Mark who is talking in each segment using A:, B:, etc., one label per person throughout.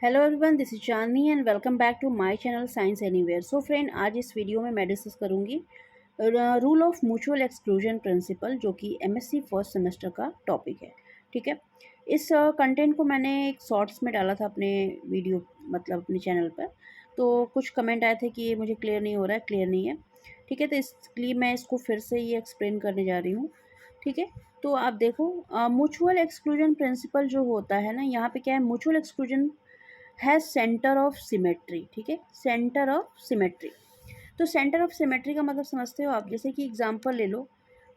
A: Hello everyone, this is Chandni and welcome back to my channel Science Anywhere. So friend, आज इस video में मैं discuss करूंगी rule of mutual exclusion principle, जो कि एमएससी फर्स्ट सेमेस्टर का टॉपिक है। ठीक है, इस कंटेंट को मैंने एक शॉर्ट्स में डाला था अपने वीडियो, मतलब अपने चैनल पर। तो कुछ कमेंट आए थे कि ये मुझे क्लियर नहीं हो रहा है, क्लियर नहीं है। ठीक है, तो इसलिए मैं इसको फिर से ये एक्सप्लेन करने जा रही हूँ। ठीक है, तो आप देखो, म्यूचुअल एक्सक्लूजन प्रिंसिपल जो होता है ना, यहाँ पे क्या है, म्यूचुअल एक्सक्लूजन है सेंटर ऑफ सिमेट्री। ठीक है, सेंटर ऑफ सिमेट्री। तो सेंटर ऑफ सिमेट्री का मतलब समझते हो आप, जैसे कि एग्जांपल ले लो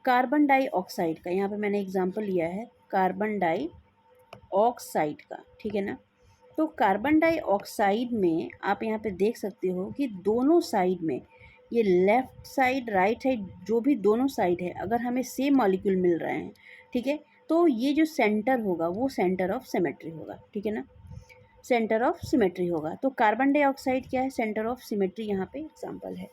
A: कार्बन डाइऑक्साइड का। यहाँ पे मैंने एग्जांपल लिया है कार्बन डाइऑक्साइड का। ठीक है ना, तो कार्बन डाइऑक्साइड में आप यहाँ पे देख सकते हो कि दोनों साइड में, ये लेफ्ट साइड राइट साइड, जो भी दोनों साइड है, अगर हमें सेम मॉलिक्यूल मिल रहे हैं, ठीक है, तो ये जो सेंटर होगा वो सेंटर ऑफ सिमेट्री होगा। ठीक है ना, सेंटर ऑफ सिमेट्री होगा। तो कार्बन डाइऑक्साइड क्या है, सेंटर ऑफ सिमेट्री यहाँ पे एग्जांपल है।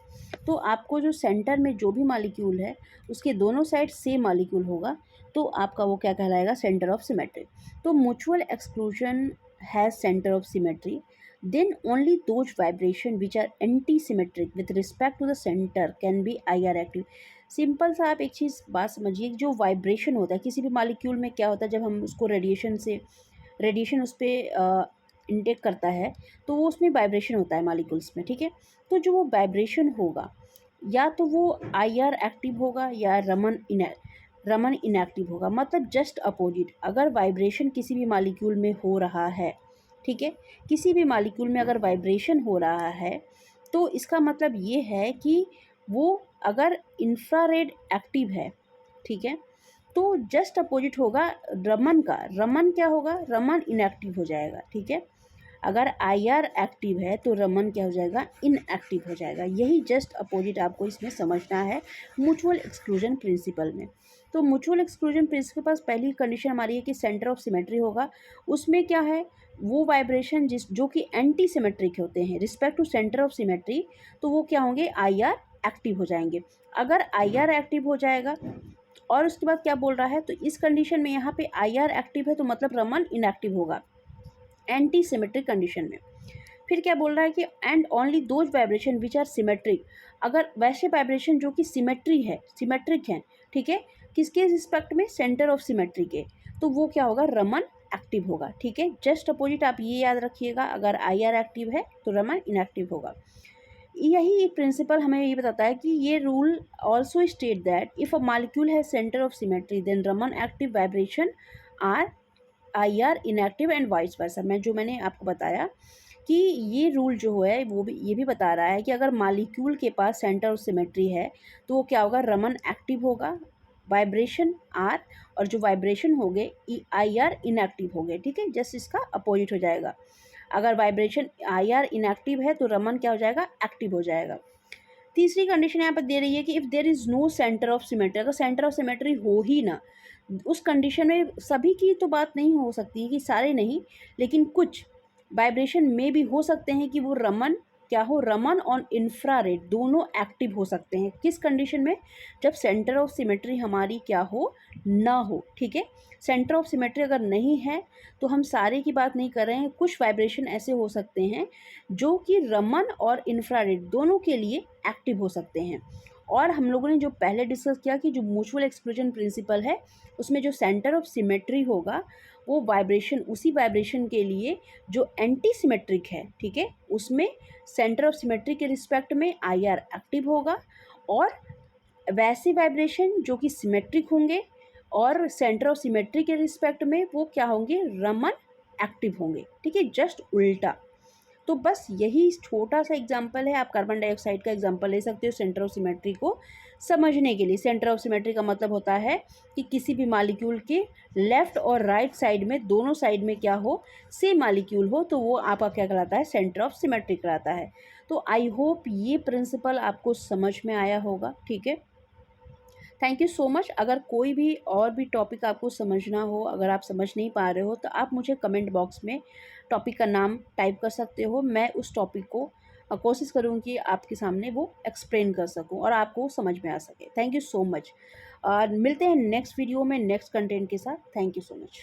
A: तो आपको जो सेंटर में जो भी मॉलिक्यूल है उसके दोनों साइड सेम मॉलिक्यूल होगा, तो आपका वो क्या कहलाएगा, सेंटर ऑफ सिमेट्री। तो mutual exclusion has centre of symmetry, then only those vibration which are anti-symmetric with respect to the center can be IR active। Simple सा आप एक चीज़ बात समझिए, जो वाइब्रेशन होता है किसी भी मॉलिक्यूल में, क्या होता है जब हम उसको रेडिएशन उस पर इंटेक करता है, तो वो उसमें वाइब्रेशन होता है मॉलिक्यूल्स में। ठीक है, तो जो वो वाइब्रेशन होगा, या तो वो IR एक्टिव होगा या रमन इनएक्टिव होगा। मतलब जस्ट अपोजिट, अगर वाइब्रेशन किसी भी मॉलिक्यूल में हो रहा है, ठीक है, किसी भी मॉलिक्यूल में अगर वाइब्रेशन हो रहा है, तो इसका मतलब ये है कि वो अगर इंफ्रारेड एक्टिव है, ठीक है, तो जस्ट अपोजिट होगा रमन का। रमन क्या होगा, रमन इनएक्टिव हो जाएगा। ठीक है, अगर IR एक्टिव है तो रमन क्या हो जाएगा, इनएक्टिव हो जाएगा। यही जस्ट अपोजिट आपको इसमें समझना है म्यूचुअल एक्सक्लूजन प्रिंसिपल में। तो म्यूचुअल एक्सक्लूजन प्रिंसिपल के पास पहली कंडीशन हमारी है कि सेंटर ऑफ सिमेट्री होगा। उसमें क्या है, वो वाइब्रेशन जो कि एंटी सिमेट्रिक होते हैं respect to centre of symmetry, तो वो क्या होंगे, IR एक्टिव हो जाएंगे। अगर IR एक्टिव हो जाएगा, और उसके बाद क्या बोल रहा है, तो इस कंडीशन में यहाँ पे IR एक्टिव है तो मतलब रमन इनएक्टिव होगा एंटी सिमेट्रिक कंडीशन में। फिर क्या बोल रहा है कि and only those vibration which are symmetric, अगर वैसे वाइब्रेशन जो कि सिमेट्रिक हैं, ठीक है, किसके रिस्पेक्ट में, सेंटर ऑफ सिमेट्री के, तो वो क्या होगा, रमन एक्टिव होगा। ठीक है, जस्ट अपोजिट आप ये याद रखिएगा, अगर IR एक्टिव है तो रमन इनएक्टिव होगा। यही प्रिंसिपल हमें ये बताता है कि ये rule also state that if a molecule है centre of symmetry then Raman active vibration are IR inactive and vice versa. मैंने आपको बताया कि ये रूल जो है वो भी ये भी बता रहा है कि अगर मॉलिक्यूल के पास सेंटर ऑफ सिमेट्री है तो वो क्या होगा, रमन एक्टिव होगा, वाइब्रेशन R, और जो वाइब्रेशन हो गए IR इनएक्टिव हो गए। ठीक है, जस्ट इसका अपोजिट हो जाएगा। अगर वाइब्रेशन IR इनएक्टिव है तो रमन क्या हो जाएगा, एक्टिव हो जाएगा। तीसरी कंडीशन यहाँ पर दे रही है कि if there is no centre of symmetry, अगर सेंटर ऑफ सिमेट्री हो ही ना, उस कंडीशन में सभी की तो बात नहीं हो सकती कि सारे नहीं, लेकिन कुछ वाइब्रेशन में भी हो सकते हैं कि वो रमन क्या हो, रमन और इंफ्रारेड दोनों एक्टिव हो सकते हैं। किस कंडीशन में, जब सेंटर ऑफ सिमेट्री हमारी क्या हो, ना हो। ठीक है, सेंटर ऑफ सिमेट्री अगर नहीं है तो हम सारे की बात नहीं कर रहे हैं, कुछ वाइब्रेशन ऐसे हो सकते हैं जो कि रमन और इंफ्रारेड दोनों के लिए एक्टिव हो सकते हैं। और हम लोगों ने जो पहले डिस्कस किया कि जो म्यूचुअल एक्सक्लूजन प्रिंसिपल है, उसमें जो सेंटर ऑफ सिमेट्री होगा वो वाइब्रेशन, उसी वाइब्रेशन के लिए जो एंटी सिमेट्रिक है, ठीक है, उसमें सेंटर ऑफ सिमेट्री के रिस्पेक्ट में IR एक्टिव होगा, और वैसे वाइब्रेशन जो कि सिमेट्रिक होंगे और सेंटर ऑफ सिमेट्री के रिस्पेक्ट में वो क्या होंगे, रमन एक्टिव होंगे। ठीक है, जस्ट उल्टा। तो बस यही छोटा सा एग्जांपल है, आप कार्बन डाइऑक्साइड का एग्जांपल ले सकते हो सेंटर ऑफ सिमेट्री को समझने के लिए। सेंटर ऑफ सिमेट्री का मतलब होता है कि किसी भी मॉलिक्यूल के लेफ्ट और राइट साइड में, दोनों साइड में क्या हो, सेम मॉलिक्यूल हो, तो वो आपका क्या कहलाता है, सेंटर ऑफ सिमेट्री कहलाता है। तो आई होप ये प्रिंसिपल आपको समझ में आया होगा। ठीक है, थैंक यू सो मच। अगर कोई भी और भी टॉपिक आपको समझना हो, अगर आप समझ नहीं पा रहे हो, तो आप मुझे कमेंट बॉक्स में टॉपिक का नाम टाइप कर सकते हो। मैं उस टॉपिक को कोशिश करूँगी कि आपके सामने वो एक्सप्लेन कर सकूँ और आपको समझ में आ सके। थैंक यू सो मच, और मिलते हैं नेक्स्ट वीडियो में नेक्स्ट कंटेंट के साथ। Thank you so much.